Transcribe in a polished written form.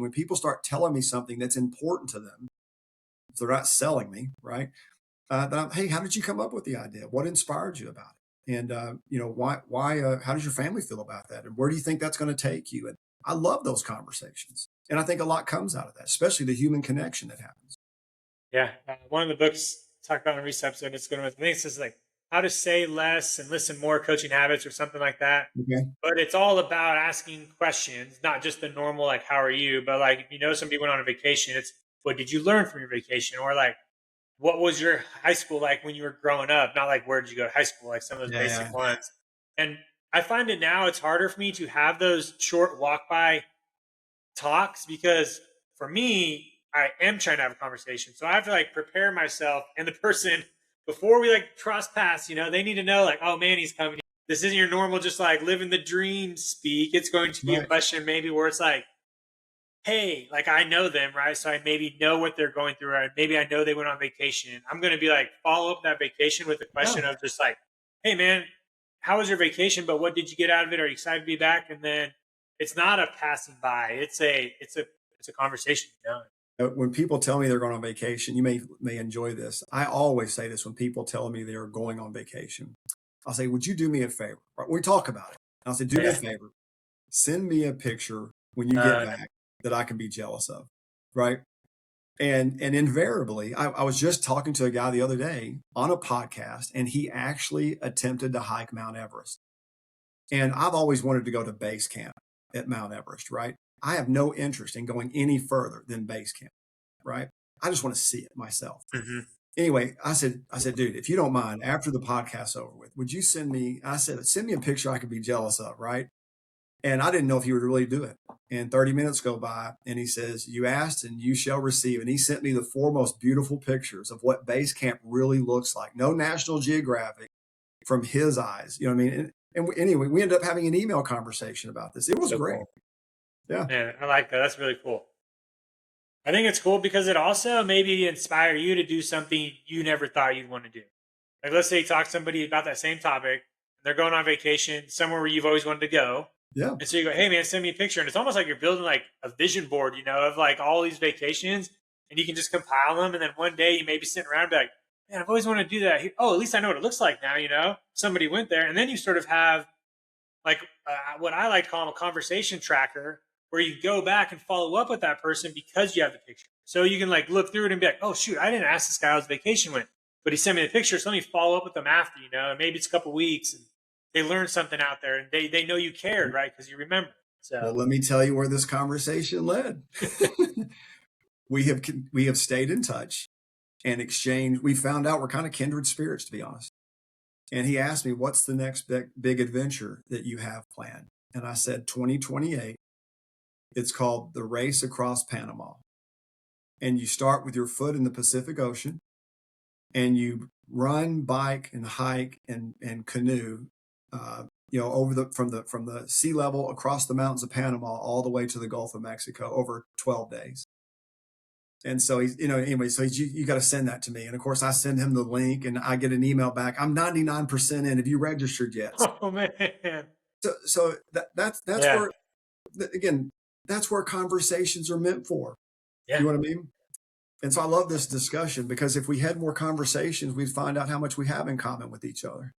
When people start telling me something that's important to them, if they're not selling me, right? Hey, how did you come up with the idea? What inspired you about it? And how does your family feel about that? And where do you think that's going to take you? And I love those conversations. And I think a lot comes out of that, especially the human connection that happens. Yeah. One of the books talked about in a recent episode, it's going to, I think it says like how to say less and listen more, coaching habits or something like that. Okay. But it's all about asking questions, not just the normal, like, how are you? But like, if you know somebody went on a vacation, it's what did you learn from your vacation? Or like, what was your high school like when you were growing up? Not like, where did you go to high school? Like some of those basic Yeah. ones. And I find it now, it's harder for me to have those short walk by talks because for me, I am trying to have a conversation. So I have to like prepare myself and the person before we like cross paths, they need to know like, oh man, he's coming. This isn't your normal, just like living the dream speak. It's going to be a Right. question maybe where it's like, hey, like I know them, right? So I maybe know what they're going through. Or maybe I know they went on vacation. I'm going to be like, follow up that vacation with a Yeah. question of just like, hey man, how was your vacation? But what did you get out of it? Are you excited to be back? And then it's not a passing by. It's a conversation. When people tell me they're going on vacation, you may enjoy this. I always say this when people tell me they are going on vacation. I'll say, "Would you do me a favor?" Right, we talk about it. I'll say, "Do me a Yeah. favor. Send me a picture when you get Uh, back that I can be jealous of." Right? And invariably, I was just talking to a guy the other day on a podcast, and he actually attempted to hike Mount Everest. And I've always wanted to go to base camp at Mount Everest, right? I have no interest in going any further than base camp, right? I just want to see it myself. mhm. Anyway, I said, dude, if you don't mind, after the podcast's over with, would you send me? I said, send me a picture I could be jealous of, right? And I didn't know if he would really do it. And 30 minutes go by, and he says, "You asked, and you shall receive." And he sent me the four most beautiful pictures of what base camp really looks like. No National Geographic from his eyes. You know what I mean? Anyway, we ended up having an email conversation about this. It was So great. cool. Yeah. Man, I like that. That's really cool. I think it's cool because it also maybe inspire you to do something you never thought you'd want to do. Like let's say you talk to somebody about that same topic, they're going on vacation somewhere where you've always wanted to go. Yeah. And so you go, hey man, send me a picture. And it's almost like you're building like a vision board, of like all these vacations and you can just compile them. And then one day you may be sitting around and be like, man, I've always wanted to do that. Oh, at least I know what it looks like now, somebody went there. And then you sort of have like what I like to call a conversation tracker where you go back and follow up with that person because you have the picture. So you can like look through it and be like, oh shoot, I didn't ask this guy how his vacation went, but he sent me the picture. So let me follow up with them after, and maybe it's a couple weeks and they learned something out there and they know you cared, right? Because you remember. Well, So let me tell you where this conversation led. we have stayed in touch and exchanged. We found out we're kind of kindred spirits, to be honest. And he asked me, "What's the next big adventure that you have planned?" And I said, 2028. It's called the Race Across Panama. And you start with your foot in the Pacific Ocean, and you run, bike, and hike and canoe, over from the sea level across the mountains of Panama all the way to the Gulf of Mexico over 12 days. And so anyway, so you got to send that to me. And of course, I send him the link, and I get an email back. I'm 99% in. Have you registered yet? oh man. So that's Yeah. where, again, that's where conversations are meant for. You Yeah. know what I mean? And so I love this discussion because if we had more conversations, we'd find out how much we have in common with each other.